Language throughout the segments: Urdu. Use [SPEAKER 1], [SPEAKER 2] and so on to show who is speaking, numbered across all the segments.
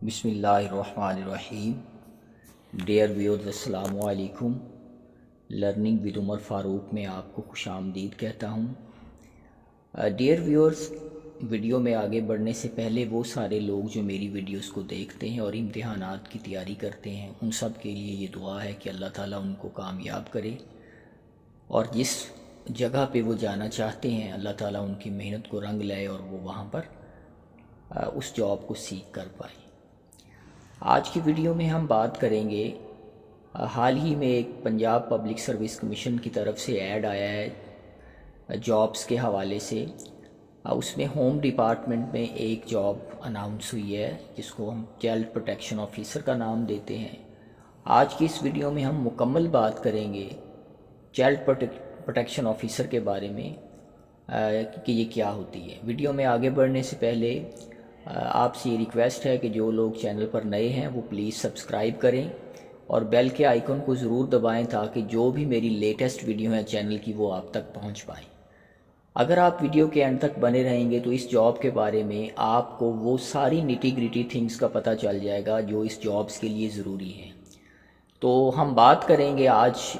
[SPEAKER 1] بسم اللہ الرحمن الرحیم۔ ڈیئر ویورز، السلام علیکم۔ لرننگ ود عمر فاروق میں آپ کو خوش آمدید کہتا ہوں۔ ڈیئر ویورز، ویڈیو میں آگے بڑھنے سے پہلے وہ سارے لوگ جو میری ویڈیوز کو دیکھتے ہیں اور امتحانات کی تیاری کرتے ہیں، ان سب کے لیے یہ دعا ہے کہ اللہ تعالیٰ ان کو کامیاب کرے اور جس جگہ پہ وہ جانا چاہتے ہیں اللہ تعالیٰ ان کی محنت کو رنگ لائے اور وہ وہاں پر اس جاب کو سیکھ کر پائیں۔ آج کی ویڈیو میں ہم بات کریں گے، حال ہی میں ایک پنجاب پبلک سروس کمیشن کی طرف سے ایڈ آیا ہے جابز کے حوالے سے۔ اس میں ہوم ڈپارٹمنٹ میں ایک جاب اناؤنس ہوئی ہے جس کو ہم چائلڈ پروٹیکشن آفیسر کا نام دیتے ہیں۔ آج کی اس ویڈیو میں ہم مکمل بات کریں گے چائلڈ پروٹیکشن آفیسر کے بارے میں کہ یہ کیا ہوتی ہے۔ ویڈیو میں آگے بڑھنے سے پہلے آپ سے یہ ریکویسٹ ہے کہ جو لوگ چینل پر نئے ہیں وہ پلیز سبسکرائب کریں اور بیل کے آئیکن کو ضرور دبائیں تاکہ جو بھی میری لیٹسٹ ویڈیو ہیں چینل کی وہ آپ تک پہنچ پائیں۔ اگر آپ ویڈیو کے اینڈ تک بنے رہیں گے تو اس جاب کے بارے میں آپ کو وہ ساری نیٹی گریٹی تھنگز کا پتہ چل جائے گا جو اس جابز کے لیے ضروری ہیں۔ تو ہم بات کریں گے آج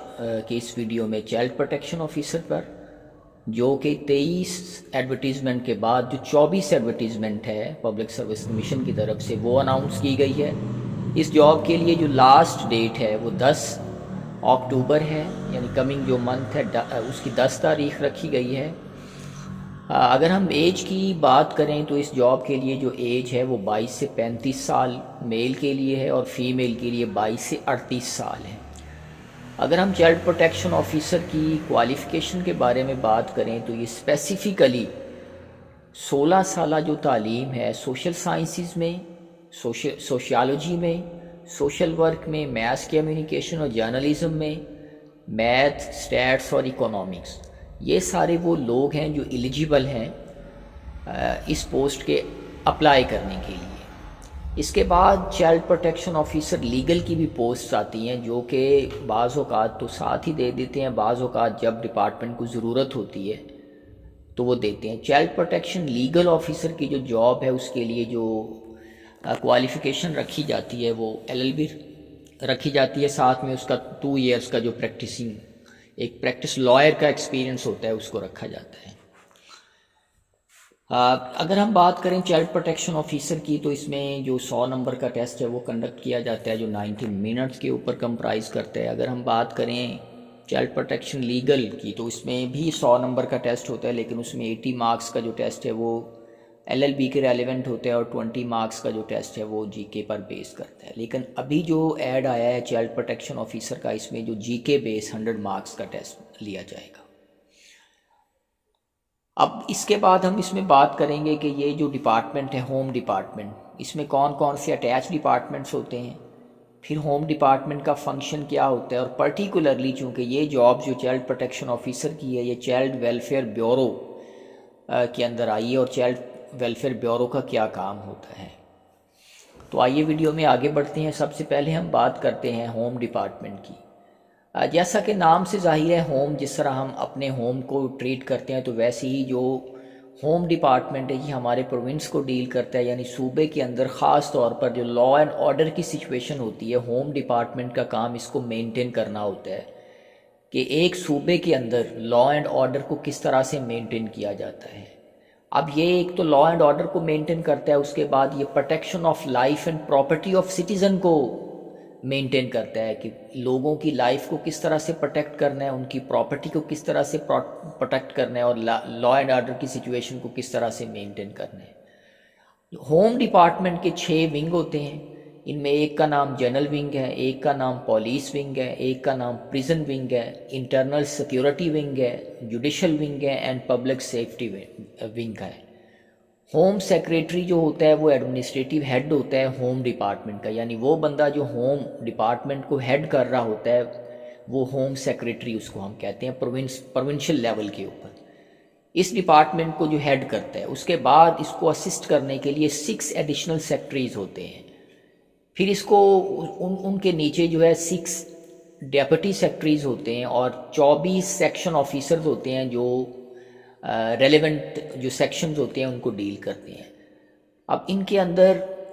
[SPEAKER 1] کے اس ویڈیو میں چائلڈ پروٹیکشن آفیسر پر، جو کہ 23 ایڈورٹیزمنٹ کے بعد جو 24 ایڈورٹیزمنٹ ہے پبلک سروس کمیشن کی طرف سے وہ اناؤنس کی گئی ہے۔ اس جاب کے لیے جو لاسٹ ڈیٹ ہے وہ 10 اکتوبر ہے، یعنی کمنگ جو منتھ ہے اس کی 10 تاریخ رکھی گئی ہے۔ اگر ہم ایج کی بات کریں تو اس جاب کے لیے جو ایج ہے وہ 22 سے 35 سال میل کے لیے ہے اور فیمیل کے لیے 22 سے 38 سال ہے۔ اگر ہم چائلڈ پروٹیکشن آفیسر کی کوالیفیکیشن کے بارے میں بات کریں تو یہ اسپیسیفکلی 16 سالہ جو تعلیم ہے سوشل سائنسز میں، سوشیالوجی میں، سوشل ورک میں، میس کمیونیکیشن اور جرنلزم میں، میتھ، سٹیٹس اور اکنامکس، یہ سارے وہ لوگ ہیں جو ایلیجیبل ہیں اس پوسٹ کے اپلائی کرنے کے لیے۔ اس کے بعد چائلڈ پروٹیکشن آفیسر لیگل کی بھی پوسٹ آتی ہیں جو کہ بعض اوقات تو ساتھ ہی دے دیتے ہیں، بعض اوقات جب ڈپارٹمنٹ کو ضرورت ہوتی ہے تو وہ دیتے ہیں۔ چائلڈ پروٹیکشن لیگل آفیسر کی جو جاب ہے اس کے لیے جو کوالیفیکیشن رکھی جاتی ہے وہ LLB رکھی جاتی ہے، ساتھ میں اس کا 2 ایئرس کا جو ایک پریکٹس لائر کا ایکسپیرینس ہوتا ہے اس کو رکھا جاتا ہے۔ اگر ہم بات کریں چائلڈ پروٹیکشن آفیسر کی تو اس میں جو 100 نمبر کا ٹیسٹ ہے وہ کنڈکٹ کیا جاتا ہے جو 90 منٹس کے اوپر کمپرائز کرتا ہے۔ اگر ہم بات کریں چائلڈ پروٹیکشن لیگل کی تو اس میں بھی 100 نمبر کا ٹیسٹ ہوتا ہے، لیکن اس میں 80 مارکس کا جو ٹیسٹ ہے وہ LLB کے ریلیونٹ ہوتا ہے اور 20 مارکس کا جو ٹیسٹ ہے وہ GK پر بیس کرتا ہے۔ لیکن ابھی جو ایڈ آیا ہے چائلڈ پروٹیکشن آفیسر کا، اس میں جو GK بیس 100 مارکس کا ٹیسٹ لیا جائے گا۔ اب اس کے بعد ہم اس میں بات کریں گے کہ یہ جو ڈپارٹمنٹ ہے ہوم ڈپارٹمنٹ، اس میں کون کون سے اٹیچ ڈپارٹمنٹس ہوتے ہیں، پھر ہوم ڈپارٹمنٹ کا فنکشن کیا ہوتا ہے، اور پرٹیکولرلی چونکہ یہ جاب جو چائلڈ پروٹیکشن آفیسر کی ہے یہ چائلڈ ویلفیئر بیورو کے اندر آئی ہے اور چائلڈ ویلفیئر بیورو کا کیا کام ہوتا ہے۔ تو آئیے ویڈیو میں آگے بڑھتے ہیں۔ سب سے پہلے ہم بات کرتے ہیں ہوم ڈپارٹمنٹ کی۔ جیسا کہ نام سے ظاہر ہے ہوم، جس طرح ہم اپنے ہوم کو ٹریٹ کرتے ہیں تو ویسے ہی جو ہوم ڈپارٹمنٹ ہے یہ ہمارے پروونس کو ڈیل کرتا ہے، یعنی صوبے کے اندر خاص طور پر جو لا اینڈ آرڈر کی سچویشن ہوتی ہے ہوم ڈپارٹمنٹ کا کام اس کو مینٹین کرنا ہوتا ہے کہ ایک صوبے کے اندر لا اینڈ آرڈر کو کس طرح سے مینٹین کیا جاتا ہے۔ اب یہ ایک تو لا اینڈ آرڈر کو مینٹین کرتا ہے، اس کے بعد یہ protection of life and property of citizen کو مینٹین کرتا ہے کہ لوگوں کی لائف کو کس طرح سے پروٹیکٹ کرنا ہے، ان کی پراپرٹی کو کس طرح سے پروٹیکٹ کرنا ہے اور لا اینڈ آرڈر کی سچویشن کو کس طرح سے مینٹین کرنا ہے۔ ہوم ڈپارٹمنٹ کے 6 ونگ ہوتے ہیں، ان میں ایک کا نام جنرل ونگ ہے، ایک کا نام پولیس ونگ ہے، ایک کا نام پریزن ونگ ہے، انٹرنل سیکیورٹی ونگ ہے، جوڈیشل ونگ ہے اینڈ پبلک سیفٹی ونگ ہے۔ ہوم سیکریٹری جو ہوتا ہے وہ ایڈمنسٹریٹو ہیڈ ہوتا ہے ہوم ڈپارٹمنٹ کا، یعنی وہ بندہ جو ہوم ڈپارٹمنٹ کو ہیڈ کر رہا ہوتا ہے وہ ہوم سیکریٹری اس کو ہم کہتے ہیں، پروونشل لیول کے اوپر اس ڈپارٹمنٹ کو جو ہیڈ کرتا ہے۔ اس کے بعد اس کو اسسٹ کرنے کے لیے 6 ایڈیشنل سیکٹریز ہوتے ہیں، پھر اس کو ان کے نیچے جو ہے 6 ڈیپٹی سیکٹریز ہوتے ہیں اور 24 سیکشن آفیسرز ہوتے ہیں جو ریلیونٹ جو سیکشنز ہوتے ہیں ان کو ڈیل کرتے ہیں۔ اب ان کے اندر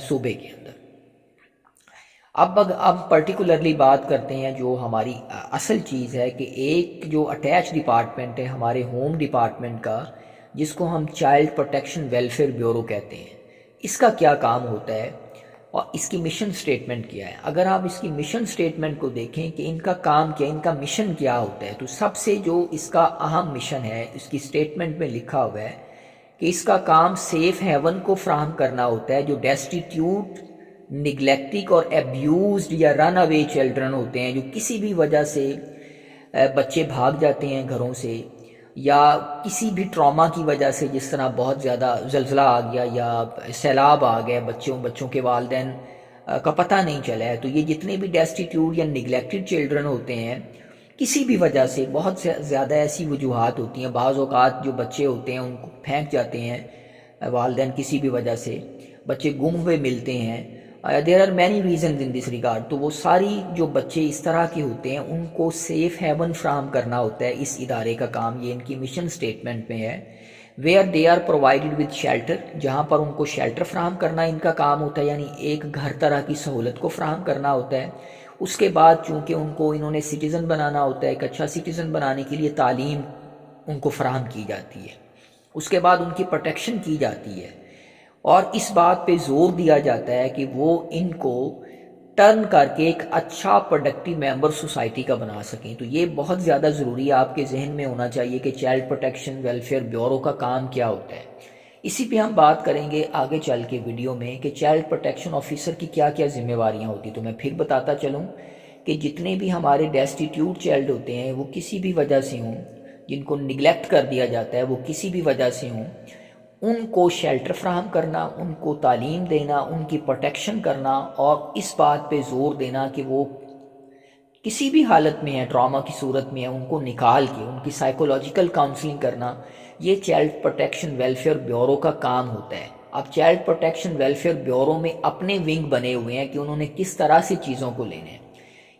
[SPEAKER 1] صوبے کے اندر۔ اب پرٹیکولرلی بات کرتے ہیں جو ہماری اصل چیز ہے کہ ایک جو اٹیچ ڈپارٹمنٹ ہے ہمارے ہوم ڈپارٹمنٹ کا، جس کو ہم چائلڈ پروٹیکشن ویلفیئر بیورو کہتے ہیں، اس کا کیا کام ہوتا ہے اور اس کی مشن سٹیٹمنٹ کیا ہے۔ اگر آپ اس کی مشن سٹیٹمنٹ کو دیکھیں کہ ان کا کام کیا، ان کا مشن کیا ہوتا ہے، تو سب سے جو اس کا اہم مشن ہے اس کی سٹیٹمنٹ میں لکھا ہوا ہے کہ اس کا کام سیف ہیون کو فراہم کرنا ہوتا ہے جو ڈیسٹیٹیوٹ، نگلیکٹک اور ایبیوزڈ یا رن اوے چلڈرن ہوتے ہیں، جو کسی بھی وجہ سے بچے بھاگ جاتے ہیں گھروں سے، یا کسی بھی ٹراما کی وجہ سے، جس طرح بہت زیادہ زلزلہ آ گیا یا سیلاب آ گیا، بچوں کے والدین کا پتہ نہیں چلا ہے، تو یہ جتنے بھی ڈیسٹیٹیوٹ یا نگلیکٹڈ چلڈرن ہوتے ہیں کسی بھی وجہ سے، بہت زیادہ ایسی وجوہات ہوتی ہیں، بعض اوقات جو بچے ہوتے ہیں ان کو پھینک جاتے ہیں والدین کسی بھی وجہ سے، بچے گم ہوئے ملتے ہیں، there are many reasons in this regard, تو وہ ساری جو بچے اس طرح کے ہوتے ہیں ان کو سیف ہیون فراہم کرنا ہوتا ہے اس ادارے کا کام، یہ ان کی مشن سٹیٹمنٹ میں ہے۔ Where they are provided with shelter, جہاں پر ان کو شیلٹر فراہم کرنا ان کا کام ہوتا ہے، یعنی ایک گھر طرح کی سہولت کو فراہم کرنا ہوتا ہے۔ اس کے بعد چونکہ انہوں نے سٹیزن بنانا ہوتا ہے، ایک اچھا سٹیزن بنانے کے لیے تعلیم ان کو فراہم کی جاتی ہے، اس کے بعد ان کی پروٹیکشن کی جاتی ہے، اور اس بات پہ زور دیا جاتا ہے کہ وہ ان کو ٹرن کر کے ایک اچھا پروڈکٹیو ممبر سوسائٹی کا بنا سکیں۔ تو یہ بہت زیادہ ضروری ہے، آپ کے ذہن میں ہونا چاہیے کہ چائلڈ پروٹیکشن ویلفیئر بیورو کا کام کیا ہوتا ہے۔ اسی پہ ہم بات کریں گے آگے چل کے ویڈیو میں کہ چائلڈ پروٹیکشن آفیسر کی کیا کیا ذمہ داریاں ہوتی ہیں۔ تو میں پھر بتاتا چلوں کہ جتنے بھی ہمارے ڈیسٹیٹیوٹ چائلڈ ہوتے ہیں وہ کسی بھی وجہ سے ہوں، جن کو نگلیکٹ کر دیا جاتا ہے وہ کسی بھی وجہ سے ہوں، ان کو شیلٹر فراہم کرنا، ان کو تعلیم دینا، ان کی پروٹیکشن کرنا، اور اس بات پہ زور دینا کہ وہ کسی بھی حالت میں ہے، ٹراما کی صورت میں ہے، ان کو نکال کے ان کی سائیکولوجیکل کاؤنسلنگ کرنا، یہ چائلڈ پروٹیکشن ویلفیئر بیورو کا کام ہوتا ہے۔ اب چائلڈ پروٹیکشن ویلفیئر بیورو میں اپنے ونگ بنے ہوئے ہیں کہ انہوں نے کس طرح سے چیزوں کو لینے ہیں۔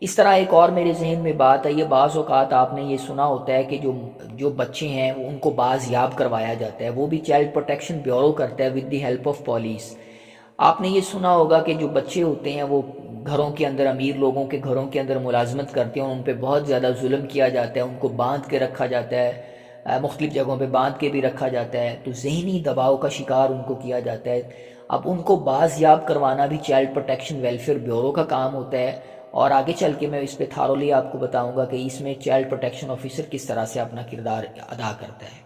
[SPEAKER 1] اس طرح ایک اور میرے ذہن میں بات ہے، یہ بعض اوقات آپ نے یہ سنا ہوتا ہے کہ جو بچے ہیں ان کو بازیاب کروایا جاتا ہے، وہ بھی چائلڈ پروٹیکشن بیورو کرتا ہے with the help of police. آپ نے یہ سنا ہوگا کہ جو بچے ہوتے ہیں وہ گھروں کے اندر، امیر لوگوں کے گھروں کے اندر ملازمت کرتے ہیں، ان پہ بہت زیادہ ظلم کیا جاتا ہے، ان کو باندھ کے رکھا جاتا ہے، مختلف جگہوں پہ باندھ کے بھی رکھا جاتا ہے، تو ذہنی دباؤ کا شکار ان کو کیا جاتا ہے۔ اب ان کو بازیاب کروانا بھی چائلڈ پروٹیکشن ویلفیئر بیورو کا کام ہوتا ہے، اور آگے چل کے میں اس پہ تھارولی آپ کو بتاؤں گا کہ اس میں چائلڈ پروٹیکشن آفیسر کس طرح سے اپنا کردار ادا کرتا ہے۔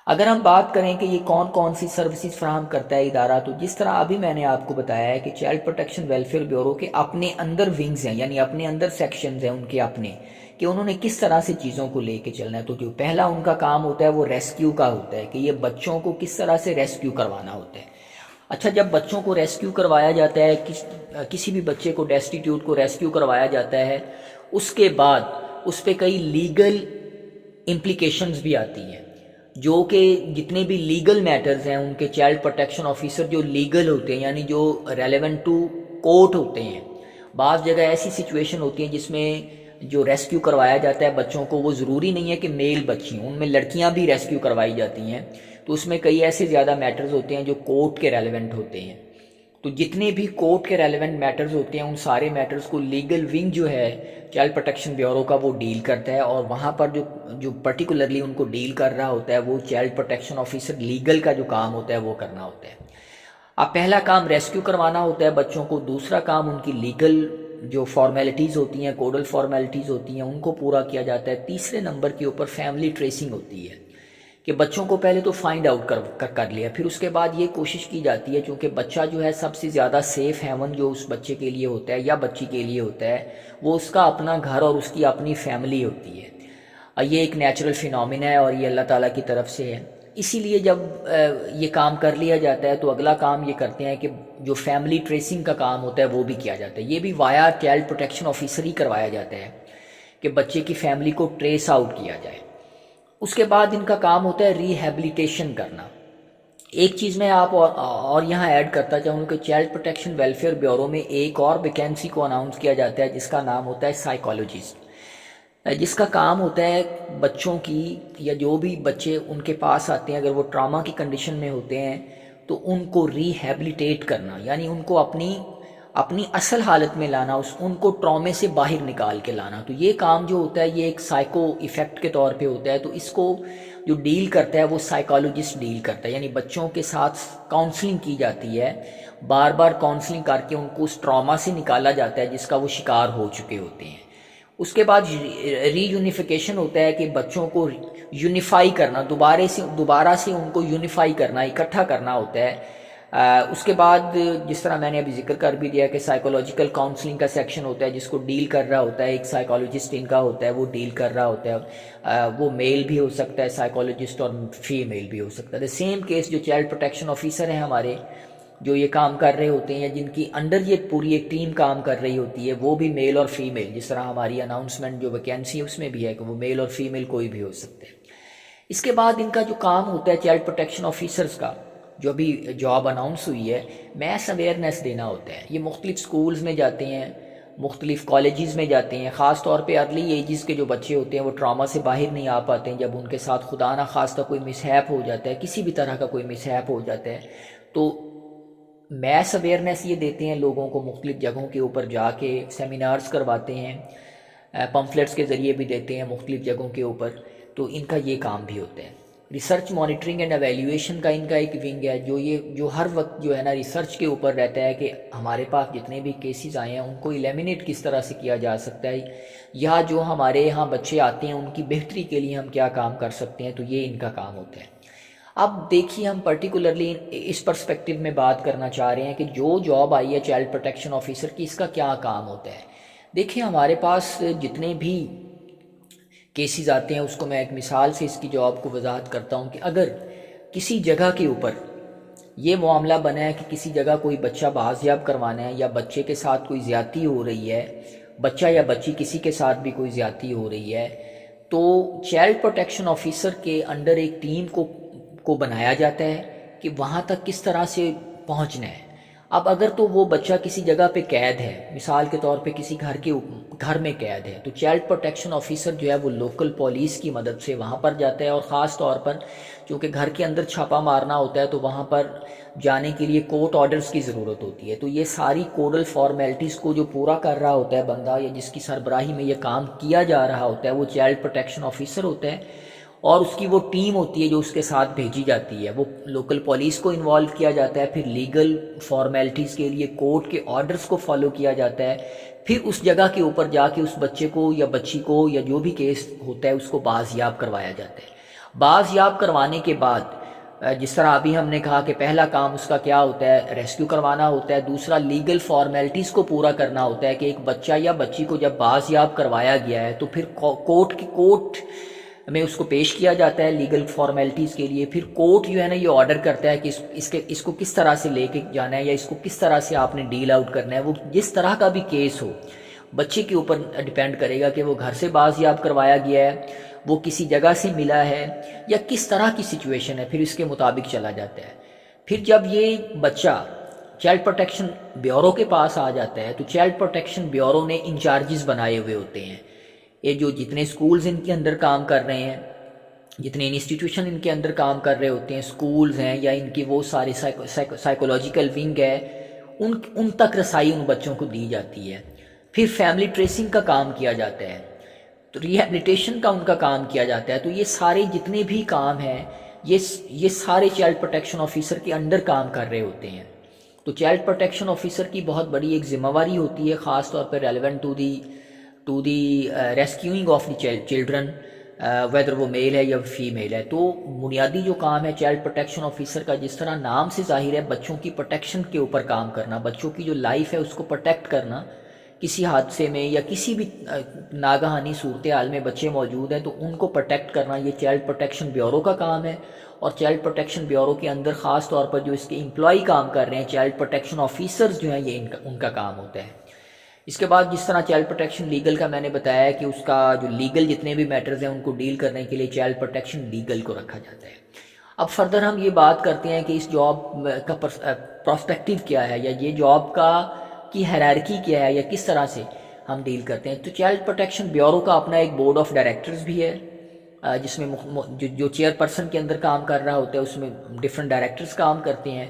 [SPEAKER 1] اگر ہم بات کریں کہ یہ کون کون سی سروسز فراہم کرتا ہے ادارہ، تو جس طرح ابھی میں نے آپ کو بتایا ہے کہ چائلڈ پروٹیکشن ویلفیئر بیورو کے اپنے اندر ونگز ہیں، یعنی اپنے اندر سیکشنز ہیں ان کے اپنے، کہ انہوں نے کس طرح سے چیزوں کو لے کے چلنا ہے۔ تو جو پہلا ان کا کام ہوتا ہے وہ ریسکیو کا ہوتا ہے، کہ یہ بچوں کو کس طرح سے ریسکیو کروانا ہوتا ہے۔ اچھا، جب بچوں کو ریسکیو کروایا جاتا ہے، کسی بھی بچے کو، ڈیسٹیٹیوٹ کو ریسکیو کروایا جاتا ہے، اس کے بعد اس پہ کئی لیگل امپلیکیشنز بھی آتی ہیں، جو کہ جتنے بھی لیگل میٹرز ہیں ان کے چائلڈ پروٹیکشن آفیسر جو لیگل ہوتے ہیں، یعنی جو ریلیونٹ ٹو کورٹ ہوتے ہیں۔ بعض جگہ ایسی سچویشن ہوتی ہیں جس میں جو ریسکیو کروایا جاتا ہے بچوں کو، وہ ضروری نہیں ہے کہ میل بچی ہوں، ان میں لڑکیاں بھی ریسکیو کروائی جاتی ہیں، تو اس میں کئی ایسے زیادہ میٹرز ہوتے ہیں جو کورٹ کے ریلیونٹ ہوتے ہیں۔ تو جتنے بھی کورٹ کے ریلیونٹ میٹرز ہوتے ہیں ان سارے میٹرز کو لیگل ونگ جو ہے چائلڈ پروٹیکشن بیورو کا وہ ڈیل کرتا ہے، اور وہاں پر جو پرٹیکولرلی ان کو ڈیل کر رہا ہوتا ہے وہ چائلڈ پروٹیکشن آفیسر لیگل کا جو کام ہوتا ہے وہ کرنا ہوتا ہے۔ اب پہلا کام ریسکیو کروانا ہوتا ہے بچوں کو، دوسرا کام ان کی لیگل جو فارمیلٹیز ہوتی ہیں، کوڈل فارمیلٹیز ہوتی ہیں، ان کو پورا کیا جاتا ہے۔ تیسرے نمبر کے اوپر فیملی ٹریسنگ ہوتی ہے، کہ بچوں کو پہلے تو فائنڈ آؤٹ کر لیا، پھر اس کے بعد یہ کوشش کی جاتی ہے، چونکہ بچہ جو ہے سب سے زیادہ سیف ہیون جو اس بچے کے لیے ہوتا ہے یا بچی کے لیے ہوتا ہے، وہ اس کا اپنا گھر اور اس کی اپنی فیملی ہوتی ہے۔ یہ ایک نیچرل فینومینا ہے اور یہ اللہ تعالیٰ کی طرف سے ہے۔ اسی لیے جب یہ کام کر لیا جاتا ہے تو اگلا کام یہ کرتے ہیں کہ جو فیملی ٹریسنگ کا کام ہوتا ہے وہ بھی کیا جاتا ہے۔ یہ بھی وایا چائلڈ پروٹیکشن آفیسر ہی کروایا جاتا ہے کہ بچے کی فیملی کو ٹریس آؤٹ کیا جائے۔ اس کے بعد ان کا کام ہوتا ہے ریہیبلیٹیشن کرنا۔ ایک چیز میں آپ اور یہاں ایڈ کرتا چاہوں کہ چائلڈ پروٹیکشن ویلفیئر بیورو میں ایک اور ویکینسی کو اناؤنس کیا جاتا ہے جس کا نام ہوتا ہے سائیکالوجسٹ، جس کا کام ہوتا ہے بچوں کی، یا جو بھی بچے ان کے پاس آتے ہیں اگر وہ ٹراما کی کنڈیشن میں ہوتے ہیں تو ان کو ریہیبلیٹیٹ کرنا، یعنی ان کو اپنی اصل حالت میں لانا، ان کو ٹرامے سے باہر نکال کے لانا. تو یہ کام جو ہوتا ہے یہ ایک سائیکو ایفیکٹ کے طور پہ ہوتا ہے. تو اس کو جو ڈیل کرتا ہے وہ سائیکالوجسٹ ڈیل کرتا ہے، یعنی بچوں کے ساتھ کاؤنسلنگ کی جاتی ہے، بار بار کاؤنسلنگ کر کے ان کو اس ٹراما سے نکالا جاتا ہے جس کا وہ شکار ہو چکے ہوتے ہیں. اس کے بعد ری یونیفیکیشن ہوتا ہے کہ بچوں کو یونیفائی کرنا، دوبارہ سے ان کو یونیفائی کرنا، اکٹھا کرنا ہوتا ہے. اس کے بعد جس طرح میں نے ابھی ذکر کر بھی دیا کہ سائیکولوجیکل کاؤنسلنگ کا سیکشن ہوتا ہے جس کو ڈیل کر رہا ہوتا ہے ایک سائیکالوجسٹ ان کا ہوتا ہے، وہ ڈیل کر رہا ہوتا ہے. وہ میل بھی ہو سکتا ہے سائیکالوجسٹ اور فیمیل بھی ہو سکتا ہے. سیم کیس جو چائلڈ پروٹیکشن آفیسر ہیں ہمارے، جو یہ کام کر رہے ہوتے ہیں یا جن کی انڈر یہ پوری ایک ٹیم کام کر رہی ہوتی ہے، وہ بھی میل اور فیمیل، جس طرح ہماری اناؤنسمنٹ جو ویکینسی ہے اس میں بھی ہے کہ وہ میل اور فیمیل کوئی بھی ہو سکتے ہیں. اس کے بعد ان کا جو کام ہوتا ہے چائلڈ پروٹیکشن آفیسرز کا، جو ابھی جاب اناؤنس ہوئی ہے، میس اویئرنیس دینا ہوتا ہے. یہ مختلف سکولز میں جاتے ہیں، مختلف کالجز میں جاتے ہیں. خاص طور پہ ارلی ایجز کے جو بچے ہوتے ہیں وہ ٹراما سے باہر نہیں آ پاتے ہیں. جب ان کے ساتھ خدا نہ خواستہ کوئی مس ہیپ ہو جاتا ہے، کسی بھی طرح کا کوئی مس ہیپ ہو جاتا ہے، تو میس اویئرنیس یہ دیتے ہیں لوگوں کو، مختلف جگہوں کے اوپر جا کے سیمینارز کرواتے ہیں، پمفلیٹس کے ذریعے بھی دیتے ہیں مختلف جگہوں کے اوپر. تو ان کا یہ کام بھی ہوتا ہے. ریسرچ مانیٹرنگ اینڈ ایویلیویشن کا ان کا ایک ونگ ہے جو ہر وقت جو ہے نا ریسرچ کے اوپر رہتا ہے کہ ہمارے پاس جتنے بھی کیسز آئے ہیں ان کو ایلیمینیٹ کس طرح سے کیا جا سکتا ہے، یا جو ہمارے یہاں بچے آتے ہیں ان کی بہتری کے لیے ہم کیا کام کر سکتے ہیں. تو یہ ان کا کام ہوتا ہے. اب دیکھیے ہم پرٹیکولرلی اس پرسپیکٹیو میں بات کرنا چاہ رہے ہیں کہ جو جاب آئی ہے چائلڈ پروٹیکشن آفیسر کی، اس کا کیا کام ہوتا ہے. دیکھیں ہمارے پاس جتنے بھی کیسز آتے ہیں، اس کو میں ایک مثال سے اس کی جاب کو وضاحت کرتا ہوں کہ اگر کسی جگہ کے اوپر یہ معاملہ بنا ہے کہ کسی جگہ کوئی بچہ بازیاب کروانا ہے یا بچے کے ساتھ کوئی زیادتی ہو رہی ہے، بچہ یا بچی کسی کے ساتھ بھی کوئی زیادتی ہو رہی ہے، تو چائلڈ پروٹیکشن آفیسر کے انڈر ایک ٹیم کو بنایا جاتا ہے کہ وہاں تک کس طرح سے پہنچنا ہے. اب اگر تو وہ بچہ کسی جگہ پہ قید ہے، مثال کے طور پہ کسی گھر میں قید ہے، تو چائلڈ پروٹیکشن آفیسر جو ہے وہ لوکل پولیس کی مدد سے وہاں پر جاتا ہے. اور خاص طور پر چونکہ گھر کے اندر چھاپا مارنا ہوتا ہے تو وہاں پر جانے کے لیے کورٹ آرڈرز کی ضرورت ہوتی ہے. تو یہ ساری کوڈل فارمیلٹیز کو جو پورا کر رہا ہوتا ہے بندہ یا جس کی سربراہی میں یہ کام کیا جا رہا ہوتا ہے، وہ چائلڈ پروٹیکشن آفیسر ہوتا ہے. اور اس کی وہ ٹیم ہوتی ہے جو اس کے ساتھ بھیجی جاتی ہے. وہ لوکل پولیس کو انوالو کیا جاتا ہے، پھر لیگل فارمیلٹیز کے لیے کورٹ کے آرڈرز کو فالو کیا جاتا ہے، پھر اس جگہ کے اوپر جا کے اس بچے کو یا بچی کو یا جو بھی کیس ہوتا ہے اس کو بازیاب کروایا جاتا ہے. بازیاب کروانے کے بعد جس طرح ابھی ہم نے کہا کہ پہلا کام اس کا کیا ہوتا ہے، ریسکیو کروانا ہوتا ہے. دوسرا لیگل فارمیلٹیز کو پورا کرنا ہوتا ہے کہ ایک بچہ یا بچی کو جب بازیاب کروایا گیا ہے تو پھر کورٹ میں اس کو پیش کیا جاتا ہے لیگل فارمیلٹیز کے لیے. پھر کورٹ جو ہے نا یہ آرڈر کرتا ہے کہ اس کو کس طرح سے لے کے جانا ہے یا اس کو کس طرح سے آپ نے ڈیل آؤٹ کرنا ہے. وہ جس طرح کا بھی کیس ہو بچے کے اوپر ڈیپینڈ کرے گا کہ وہ گھر سے بازیاب کروایا گیا ہے، وہ کسی جگہ سے ملا ہے یا کس طرح کی سچویشن ہے، پھر اس کے مطابق چلا جاتا ہے. پھر جب یہ بچہ چائلڈ پروٹیکشن بیورو کے پاس آ جاتا ہے تو چائلڈ پروٹیکشن بیورو نے انچارجز بنائے ہوئے ہوتے ہیں. یہ جو جتنے سکولز ان کے اندر کام کر رہے ہیں، جتنے انسٹیٹیوشن ان کے اندر کام کر رہے ہوتے ہیں، سکولز ہیں یا ان کی وہ سارے سائیکولوجیکل ونگ ہے، ان تک رسائی ان بچوں کو دی جاتی ہے. پھر فیملی ٹریسنگ کا کام کیا جاتا ہے، تو ریہیبلیٹیشن کا ان کا کام کیا جاتا ہے. تو یہ سارے جتنے بھی کام ہیں یہ سارے چائلڈ پروٹیکشن آفیسر کے انڈر کام کر رہے ہوتے ہیں. تو چائلڈ پروٹیکشن آفیسر کی بہت بڑی ایک ذمہ داری ہوتی ہے، خاص طور پہ relevant to the rescuing of the children, whether وہ میل ہے یا فیمیل ہے. تو بنیادی جو کام ہے چائلڈ پروٹیکشن آفیسر کا، جس طرح نام سے ظاہر ہے، بچوں کی پروٹیکشن کے اوپر کام کرنا، بچوں کی جو لائف ہے اس کو پروٹیکٹ کرنا. کسی حادثے میں یا کسی بھی ناگہانی صورتحال میں بچے موجود ہیں تو ان کو پروٹیکٹ کرنا، یہ چائلڈ پروٹیکشن بیورو کا کام ہے. اور چائلڈ پروٹیکشن بیورو کے اندر خاص طور پر جو اس کے امپلائی کام کر رہے ہیں، چائلڈ پروٹیکشن آفیسرز جو ہیں، یہ ان کا کام ہوتا ہے. اس کے بعد جس طرح چائلڈ پروٹیکشن لیگل کا میں نے بتایا ہے کہ اس کا جو لیگل جتنے بھی میٹرز ہیں ان کو ڈیل کرنے کے لیے چائلڈ پروٹیکشن لیگل کو رکھا جاتا ہے. اب فردر ہم یہ بات کرتے ہیں کہ اس جاب کا پرسپیکٹیو کیا ہے، یا یہ جاب کی ہیرارکی کیا ہے، یا کس طرح سے ہم ڈیل کرتے ہیں. تو چائلڈ پروٹیکشن بیورو کا اپنا ایک بورڈ آف ڈائریکٹرز بھی ہے، جس میں جو چیئر پرسن کے اندر کام کر رہا ہوتا ہے اس میں ڈفرینٹ ڈائریکٹرز کام کرتے ہیں،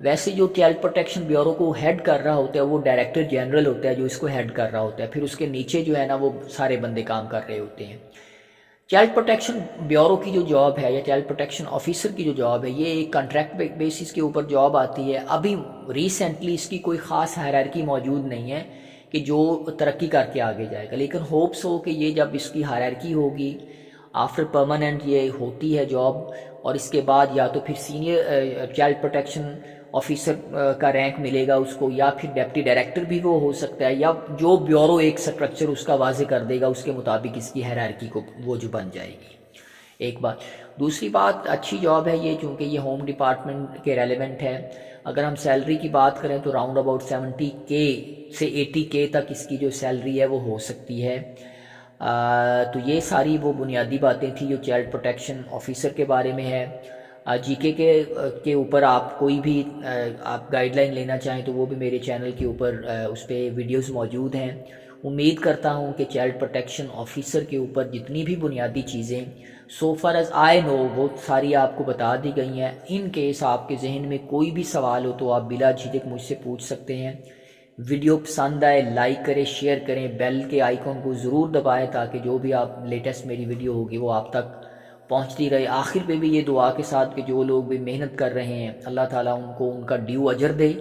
[SPEAKER 1] ویسے جو چائلڈ پروٹیکشن بیورو کو ہیڈ کر رہا ہوتا ہے وہ ڈائریکٹر جنرل ہوتا ہے جو اس کو ہیڈ کر رہا ہوتا ہے، پھر اس کے نیچے جو ہے نا وہ سارے بندے کام کر رہے ہوتے ہیں۔ چائلڈ پروٹیکشن بیورو کی جو جاب ہے یا چائلڈ پروٹیکشن آفیسر کی جو جاب ہے یہ ایک کنٹریکٹ بیسس کے اوپر جاب آتی ہے۔ ابھی ریسنٹلی اس کی کوئی خاص ہائرارکی موجود نہیں ہے کہ جو ترقی کر کے آگے جائے گا، لیکن ہوپس ہو کہ یہ جب اس کی ہائرارکی ہوگی آفٹر پرماننٹ یہ ہوتی ہے جاب، اور اس کے بعد یا تو پھر سینئر چائلڈ پروٹیکشن آفیسر کا رینک ملے گا اس کو، یا پھر ڈپٹی ڈائریکٹر بھی وہ ہو سکتا ہے، یا جو بیورو ایک سٹرکچر اس کا واضح کر دے گا اس کے مطابق اس کی ہیرارکی کو وہ جو بن جائے گی۔ ایک بات، دوسری بات اچھی جاب ہے یہ چونکہ یہ ہوم ڈپارٹمنٹ کے ریلیونٹ ہے۔ اگر ہم سیلری کی بات کریں تو راؤنڈ اباؤٹ 70K سے 80K تک اس کی جو سیلری ہے وہ ہو سکتی ہے۔ تو یہ ساری وہ بنیادی باتیں تھیں جو چائلڈ پروٹیکشن آفیسر کے بارے میں ہے۔ جی کے اوپر آپ کوئی بھی آپ گائیڈ لائن لینا چاہیں تو وہ بھی میرے چینل کے اوپر اس پہ ویڈیوز موجود ہیں۔ امید کرتا ہوں کہ چائلڈ پروٹیکشن آفیسر کے اوپر جتنی بھی بنیادی چیزیں سو فار ایز آئی نو وہ ساری آپ کو بتا دی گئی ہیں۔ ان کیس آپ کے ذہن میں کوئی بھی سوال ہو تو آپ بلا جھجک مجھ سے پوچھ سکتے ہیں۔ ویڈیو پسند آئے لائک کریں، شیئر کریں، بیل کے آئیکن کو ضرور دبائیں تاکہ جو بھی آپ لیٹسٹ میری ویڈیو ہوگی وہ آپ تک پہنچتی رہے۔ آخر پہ بھی یہ دعا کے ساتھ کہ جو لوگ بھی محنت کر رہے ہیں اللہ تعالیٰ ان کو ان کا ڈیو اجر دے۔